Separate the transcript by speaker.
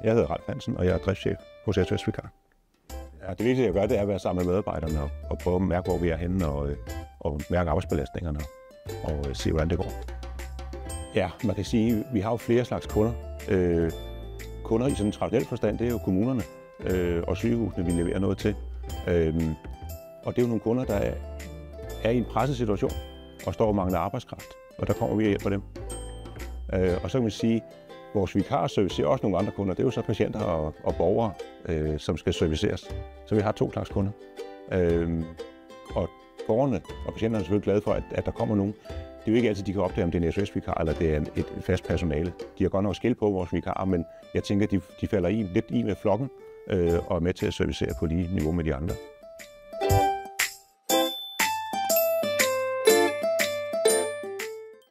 Speaker 1: Jeg hedder Ralf Hansen, og jeg er driftschef hos SOS Vikar. Ja, det vigtigste, jeg gør, det er at være sammen med medarbejderne og prøve at mærke, hvor vi er henne, og mærke arbejdsbelastningerne og se, hvordan det går. Ja, man kan sige, at vi har jo flere slags kunder. Kunder i sådan en traditionel forstand, det er jo kommunerne og sygehusene, vi leverer noget til. Og det er jo nogle kunder, der er i en presset situation og står og mangler arbejdskraft, og der kommer vi og hjælper dem. Og så kan man sige, at vores vikarservice ser også nogle andre kunder. Det er jo så patienter og borgere, som skal serviceres. Så vi har 2 slags kunder. Og borgerne og patienterne er selvfølgelig glade for, at der kommer nogen. Det er jo ikke altid, de kan opdage, om det er en SOS-vikar eller det er et fast personale. De har godt nok skilt på vores vikarer, men jeg tænker, at de falder lidt i med flokken og er med til at servicere på lige niveau med de andre.